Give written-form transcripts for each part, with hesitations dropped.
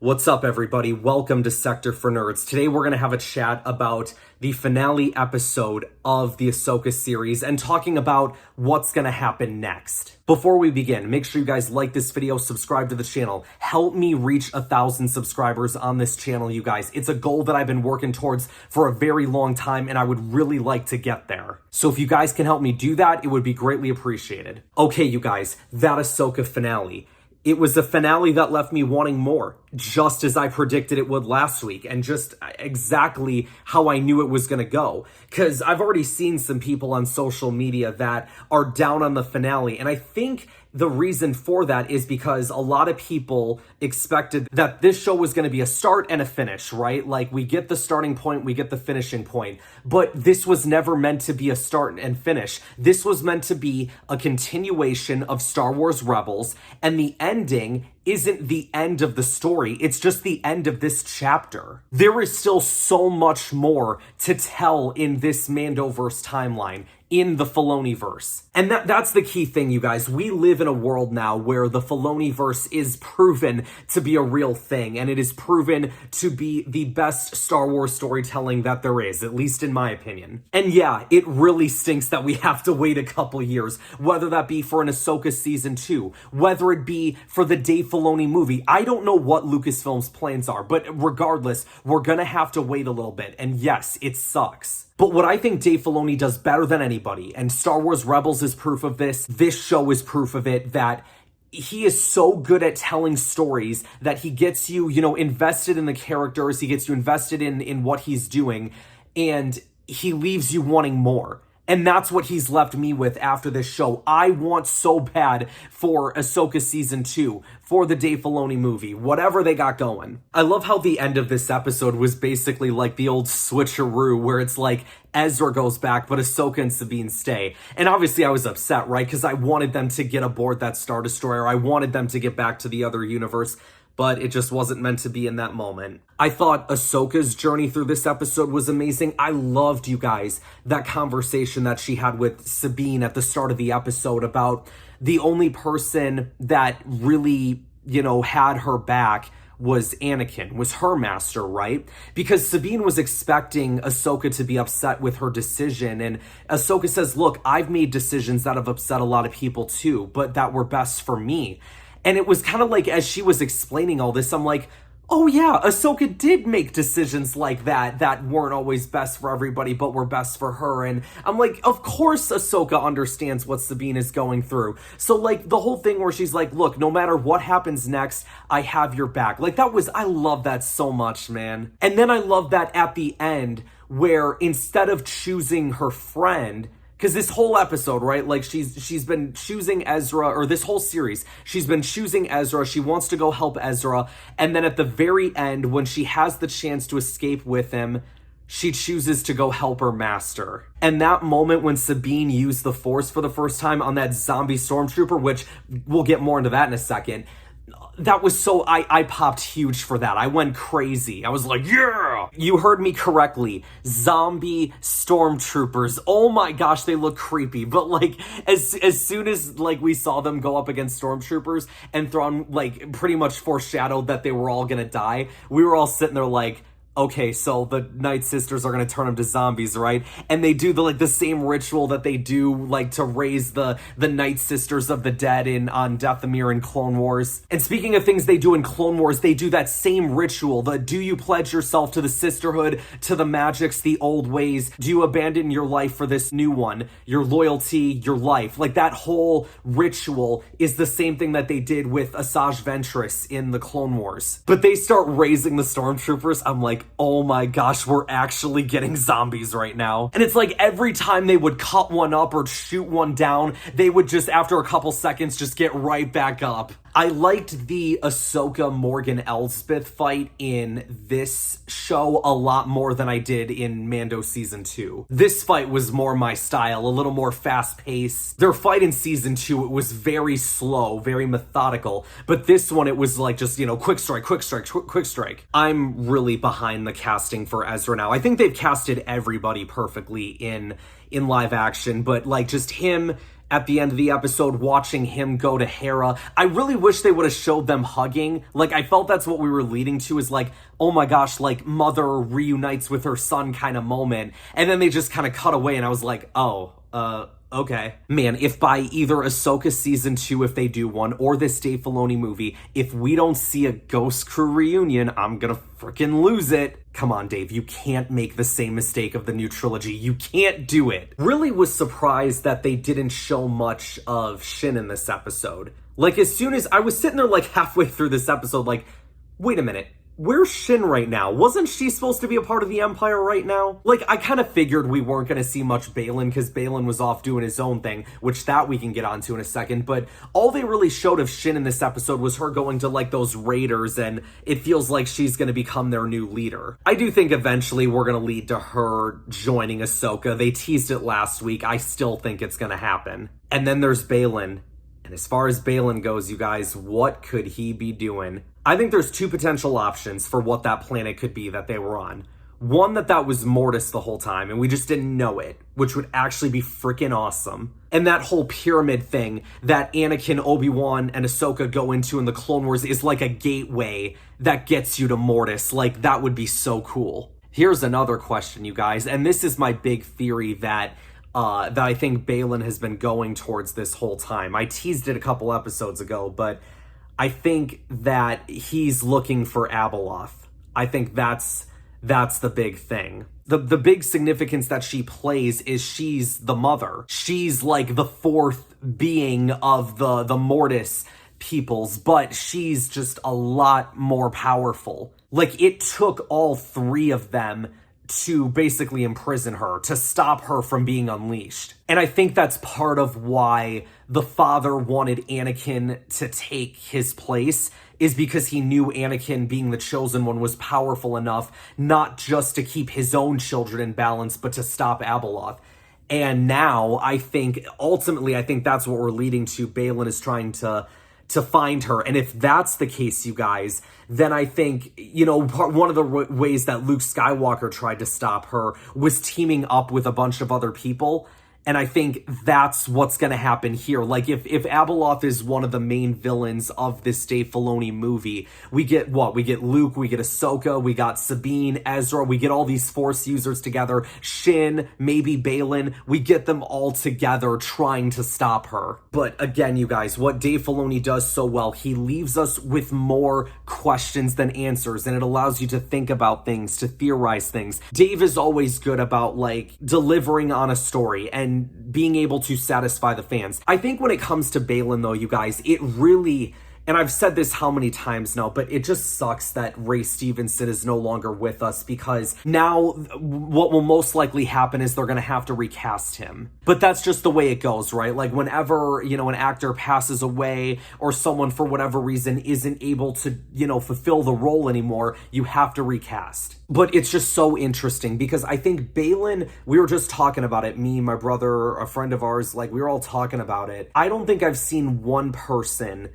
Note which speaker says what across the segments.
Speaker 1: What's up, everybody? Welcome to Sector for Nerds. Today we're going to have a chat about the finale episode of the Ahsoka series and talking about what's going to happen next. Before we begin, make sure you guys like this video, subscribe to the channel. Help me reach 1,000 subscribers on this channel, you guys. It's a goal that I've been working towards for a very long time, and I would really like to get there. So if you guys can help me do that, it would be greatly appreciated. Okay, you guys, that Ahsoka finale. It was a finale that left me wanting more, just as I predicted it would last week, and just exactly how I knew it was going to go. Because I've already seen some people on social media that are down on the finale, and I think the reason for that is because a lot of people expected that this show was going to be a start and a finish, right? Like, we get the starting point, we get the finishing point, but this was never meant to be a start and finish. This was meant to be a continuation of Star Wars Rebels, and the ending isn't the end of the story. It's just the end of this chapter. There is still so much more to tell in this Mandoverse timeline, in the Filoniverse. And that's the key thing, you guys. We live in a world now where the Filoniverse is proven to be a real thing, and it is proven to be the best Star Wars storytelling that there is, at least in my opinion. And yeah, it really stinks that we have to wait a couple years, whether that be for an Ahsoka Season 2, whether it be for the Dave Filoni movie. I don't know what Lucasfilm's plans are, but regardless, we're gonna have to wait a little bit. And yes, it sucks. But what I think Dave Filoni does better than anybody, and Star Wars Rebels is proof of this show is proof of it, that he is so good at telling stories that he gets you, invested in the characters, he gets you invested in what he's doing, and he leaves you wanting more. And that's what he's left me with after this show. I want so bad for Ahsoka Season 2, for the Dave Filoni movie, whatever they got going. I love how the end of this episode was basically like the old switcheroo, where it's like Ezra goes back, but Ahsoka and Sabine stay. And obviously I was upset, right? Because I wanted them to get aboard that Star Destroyer. I wanted them to get back to the other universe, but it just wasn't meant to be in that moment. I thought Ahsoka's journey through this episode was amazing. I loved, you guys, that conversation that she had with Sabine at the start of the episode about the only person that really, had her back was Anakin, was her master, right? Because Sabine was expecting Ahsoka to be upset with her decision, and Ahsoka says, look, I've made decisions that have upset a lot of people too, but that were best for me. And it was kind of like, as she was explaining all this, I'm like, oh yeah, Ahsoka did make decisions like that weren't always best for everybody, but were best for her. And I'm like, of course Ahsoka understands what Sabine is going through. So like the whole thing where she's like, look, no matter what happens next, I have your back. Like I love that so much, man. And then I love that at the end where instead of choosing her friend, because this whole episode, right, like she's been choosing Ezra, or this whole series, she's been choosing Ezra, she wants to go help Ezra, and then at the very end, when she has the chance to escape with him, she chooses to go help her master. And that moment when Sabine used the Force for the first time on that zombie stormtrooper, which we'll get more into that in a second, that was so, I popped huge for that. I went crazy. I was like, yeah! You heard me correctly. Zombie stormtroopers. Oh my gosh, they look creepy. But like, as soon as like we saw them go up against stormtroopers and THRAWN like pretty much foreshadowed that they were all gonna die, we were all sitting there like, okay, so the Night Sisters are gonna turn them to zombies, right? And they do the same ritual that they do like to raise the Night Sisters of the dead on Dathomir in Clone Wars. And speaking of things they do in Clone Wars, they do that same ritual. Do you pledge yourself to the sisterhood, to the magics, the old ways? Do you abandon your life for this new one? Your loyalty, your life. Like that whole ritual is the same thing that they did with Asajj Ventress in the Clone Wars. But they start raising the stormtroopers. I'm like, oh my gosh, we're actually getting zombies right now. And it's like every time they would cut one up or shoot one down, they would just, after a couple seconds, just get right back up. I liked the Ahsoka Morgan Elsbeth fight in this show a lot more than I did in Mando Season 2. This fight was more my style, a little more fast-paced. Their fight in Season 2, it was very slow, very methodical. But this one, it was like just, quick strike, quick strike, quick strike. I'm really behind the casting for Ezra now. I think they've casted everybody perfectly in live action, but like just him at the end of the episode, watching him go to Hera. I really wish they would have showed them hugging. Like, I felt that's what we were leading to, is like, oh my gosh, like, mother reunites with her son kind of moment. And then they just kind of cut away, and I was like, oh, okay. Man, if by either Ahsoka Season 2, if they do one, or this Dave Filoni movie, if we don't see a Ghost Crew reunion, I'm gonna freaking lose it. Come on, Dave, you can't make the same mistake of the new trilogy. You can't do it. Really was surprised that they didn't show much of Shin in this episode. Like, as soon as I was sitting there, like, halfway through this episode, like, wait a minute. Where's Shin right now? Wasn't she supposed to be a part of the Empire right now? Like, I kind of figured we weren't going to see much Baylan, because Baylan was off doing his own thing, which that we can get onto in a second, but all they really showed of Shin in this episode was her going to, like, those raiders, and it feels like she's going to become their new leader. I do think eventually we're going to lead to her joining Ahsoka. They teased it last week. I still think it's going to happen. And then there's Baylan. And as far as Baylan goes, you guys, what could he be doing? I think there's two potential options for what that planet could be that they were on. One, that was Mortis the whole time, and we just didn't know it, which would actually be freaking awesome. And that whole pyramid thing that Anakin, Obi-Wan, and Ahsoka go into in the Clone Wars is like a gateway that gets you to Mortis. Like, that would be so cool. Here's another question, you guys, and this is my big theory that I think Baylan has been going towards this whole time. I teased it a couple episodes ago, but I think that he's looking for Abeloth. I think that's the big thing. The big significance that she plays is she's the mother. She's like the fourth being of the Mortis peoples, but she's just a lot more powerful. Like, it took all three of them to basically imprison her, to stop her from being unleashed. And I think that's part of why the father wanted Anakin to take his place, is because he knew Anakin, being the chosen one, was powerful enough not just to keep his own children in balance, but to stop Abeloth. And now I think, ultimately, I think that's what we're leading to. Baylan is trying to find her. And if that's the case, you guys, then I think, you know, one of the ways that Luke Skywalker tried to stop her was teaming up with a bunch of other people. And I think that's what's going to happen here. Like, if Abeloth is one of the main villains of this Dave Filoni movie, we get what? We get Luke, we get Ahsoka, we got Sabine, Ezra, we get all these Force users together, Shin, maybe Baylan, we get them all together trying to stop her. But again, you guys, what Dave Filoni does so well, he leaves us with more questions than answers, and it allows you to think about things, to theorize things. Dave is always good about, like, delivering on a story and being able to satisfy the fans. I think when it comes to Baylan, though, you guys, it really, and I've said this how many times now, but it just sucks that Ray Stevenson is no longer with us, because now what will most likely happen is they're going to have to recast him. But that's just the way it goes, right? Like, whenever, you know, an actor passes away or someone for whatever reason isn't able to, you know, fulfill the role anymore, you have to recast. But it's just so interesting, because I think Baylan, we were just talking about it, me, my brother, a friend of ours, like, we were all talking about it. I don't think I've seen one person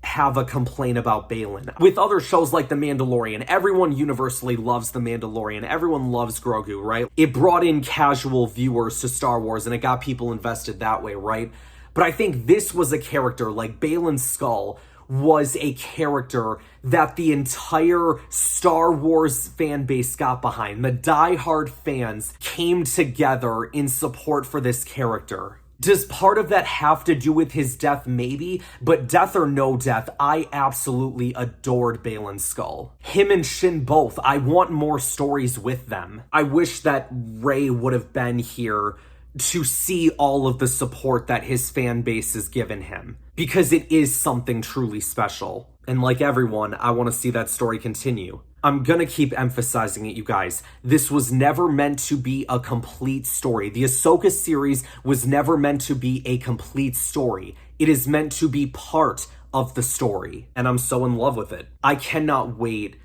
Speaker 1: have a complaint about Baylan. With other shows like The Mandalorian, everyone universally loves The Mandalorian. Everyone loves Grogu, right? It brought in casual viewers to Star Wars, and it got people invested that way, right? But I think this was a character, like Baylan Skoll, was a character that the entire Star Wars fan base got behind. The diehard fans came together in support for this character. Does part of that have to do with his death? Maybe, but death or no death, I absolutely adored Baylan Skoll. Him and Shin both. I want more stories with them. I wish that Ray would have been here to see all of the support that his fan base has given him, because it is something truly special. And like everyone, I want to see that story continue. I'm gonna keep emphasizing it, you guys. This was never meant to be a complete story. The Ahsoka series was never meant to be a complete story. It is meant to be part of the story, and I'm so in love with it. I cannot wait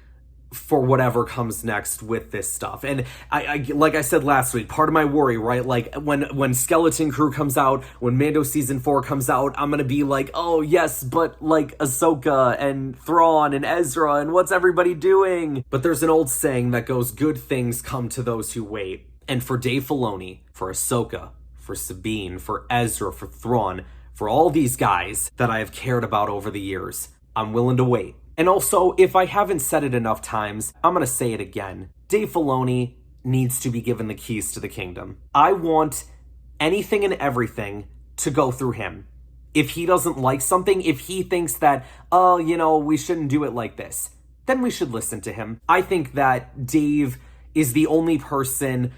Speaker 1: for whatever comes next with this stuff. And I like I said last week, part of my worry, right? Like, when Skeleton Crew comes out, when Mando Season 4 comes out, I'm gonna be like, oh yes, but like Ahsoka and THRAWN and EZRA, and what's everybody doing? But there's an old saying that goes, good things come to those who wait. And for Dave Filoni, for Ahsoka, for Sabine, for Ezra, for THRAWN, for all these guys that I have cared about over the years. I'm willing to wait. And also, if I haven't said it enough times, I'm gonna say it again. Dave Filoni needs to be given the keys to the kingdom. I want anything and everything to go through him. If he doesn't like something, if he thinks that, oh, we shouldn't do it like this, then we should listen to him. I think that Dave is the only person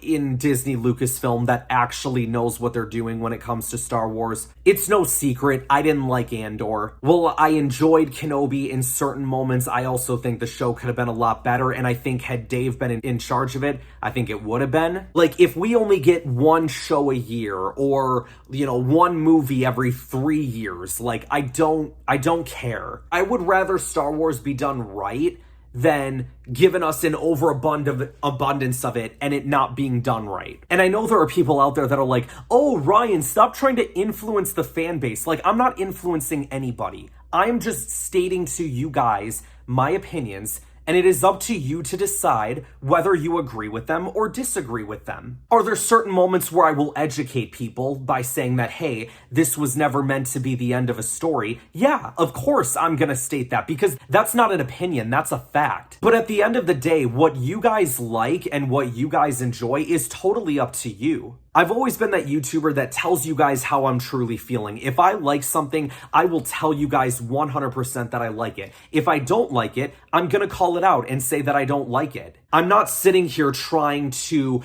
Speaker 1: in Disney Lucasfilm that actually knows what they're doing when it comes to Star Wars. It's no secret, I didn't like Andor. Well, I enjoyed Kenobi in certain moments. I also think the show could have been a lot better, and I think had Dave been in charge of it, I think it would have been. Like, if we only get one show a year, or, one movie every 3 years, like, I don't care. I would rather Star Wars be done right than giving us an overabundance of it and it not being done right. And I know there are people out there that are like, oh, Ryan, stop trying to influence the fan base. Like, I'm not influencing anybody. I'm just stating to you guys my opinions, and it is up to you to decide whether you agree with them or disagree with them. Are there certain moments where I will educate people by saying that, hey, this was never meant to be the end of a story? Yeah, of course I'm gonna state that, because that's not an opinion, that's a fact. But at the end of the day, what you guys like and what you guys enjoy is totally up to you. I've always been that YouTuber that tells you guys how I'm truly feeling. If I like something, I will tell you guys 100% that I like it. If I don't like it, I'm gonna call it out and say that I don't like it. I'm not sitting here trying to,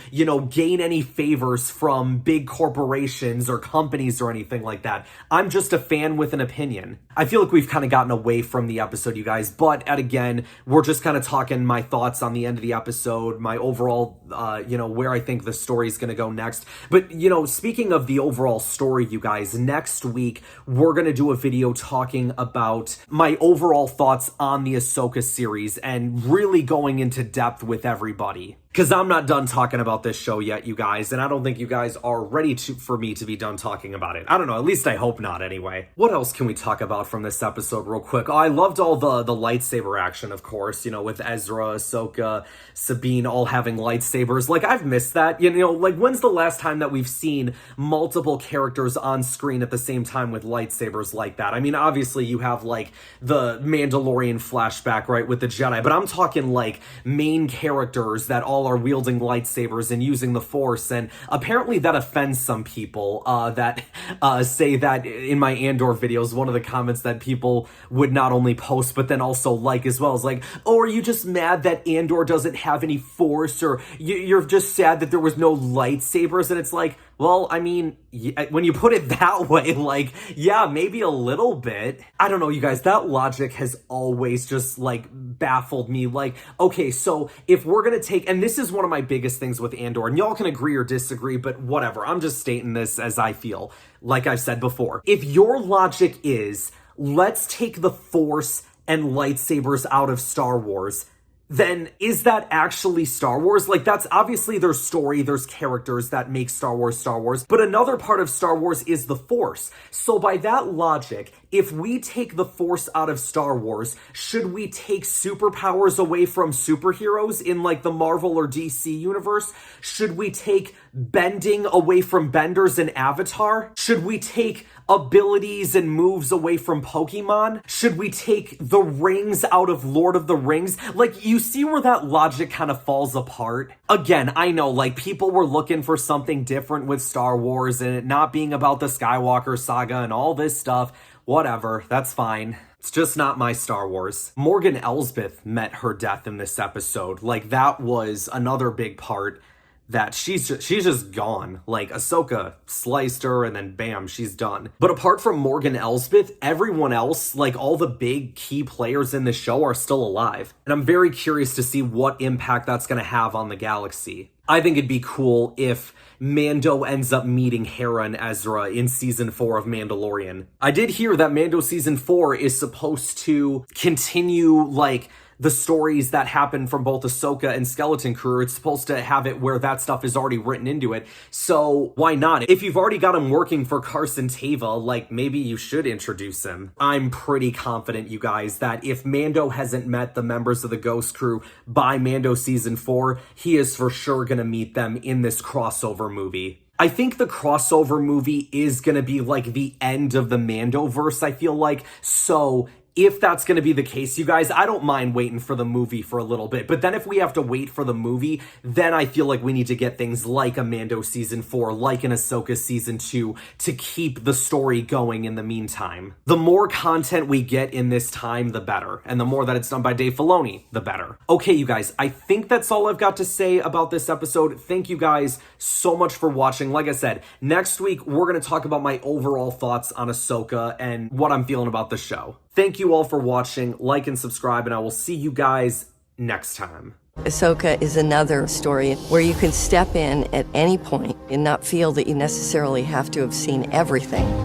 Speaker 1: gain any favors from big corporations or companies or anything like that. I'm just a fan with an opinion. I feel like we've kind of gotten away from the episode, you guys, but again, we're just kind of talking my thoughts on the end of the episode, my overall, where I think the story is going to go next. But, speaking of the overall story, you guys, next week, we're going to do a video talking about my overall thoughts on the Ahsoka series and really going into depth with everybody. Because I'm not done talking about this show yet, you guys, and I don't think you guys are ready for me to be done talking about it. I don't know, at least I hope not anyway. What else can we talk about from this episode real quick? Oh, I loved all the lightsaber action, of course, with Ezra, Ahsoka, Sabine all having lightsabers. Like, I've missed that. Like, when's the last time that we've seen multiple characters on screen at the same time with lightsabers like that? I mean, obviously you have, like, the Mandalorian flashback, right, with the Jedi, but I'm talking, like, main characters that all are wielding lightsabers and using the Force, and apparently that offends some people that say that in my Andor videos, one of the comments that people would not only post but then also like as well is like, oh, are you just mad that Andor doesn't have any Force, or you're just sad that there was no lightsabers? And it's like, well, I mean, when you put it that way, like, yeah, maybe a little bit. I don't know, you guys, that logic has always just, like, baffled me. Like, okay, so if we're gonna take, and this is one of my biggest things with Andor, and y'all can agree or disagree, but whatever, I'm just stating this as I feel, like I've said before. If your logic is, let's take the Force and lightsabers out of Star Wars, then is that actually Star Wars? Like, that's obviously there's story, there's characters that make Star Wars, but another part of Star Wars is the Force. So by that logic, if we take the Force out of Star Wars, should we take superpowers away from superheroes in, like, the Marvel or DC universe? Should we take bending away from benders in Avatar? Should we take abilities and moves away from Pokemon? Should we take the rings out of Lord of the Rings? Like, you see where that logic kind of falls apart? Again, I know, like, people were looking for something different with Star Wars and it not being about the Skywalker saga and all this stuff. Whatever, that's fine. It's just not my Star Wars. Morgan Elsbeth met her death in this episode. Like, that was another big part that she's just gone. Like, Ahsoka sliced her and then bam, she's done. But apart from Morgan Elsbeth, everyone else, like all the big key players in the show, are still alive. And I'm very curious to see what impact that's gonna have on the galaxy. I think it'd be cool if Mando ends up meeting Hera and Ezra in season 4 of Mandalorian. I did hear that Mando season 4 is supposed to continue, like, the stories that happen from both Ahsoka and Skeleton Crew. It's supposed to have it where that stuff is already written into it. So why not? If you've already got him working for Carson Teva, like, maybe you should introduce him. I'm pretty confident, you guys, that if Mando hasn't met the members of the Ghost Crew by Mando season 4, he is for sure gonna meet them in this crossover movie. I think the crossover movie is gonna be like the end of the Mandoverse, I feel like. So if that's going to be the case, you guys, I don't mind waiting for the movie for a little bit. But then if we have to wait for the movie, then I feel like we need to get things like a Mando season 4, like an Ahsoka season 2, to keep the story going in the meantime. The more content we get in this time, the better. And the more that it's done by Dave Filoni, the better. Okay, you guys, I think that's all I've got to say about this episode. Thank you guys so much for watching. Like I said, next week, we're going to talk about my overall thoughts on Ahsoka and what I'm feeling about the show. Thank you all for watching, like and subscribe, and I will see you guys next time.
Speaker 2: Ahsoka is another story where you can step in at any point and not feel that you necessarily have to have seen everything.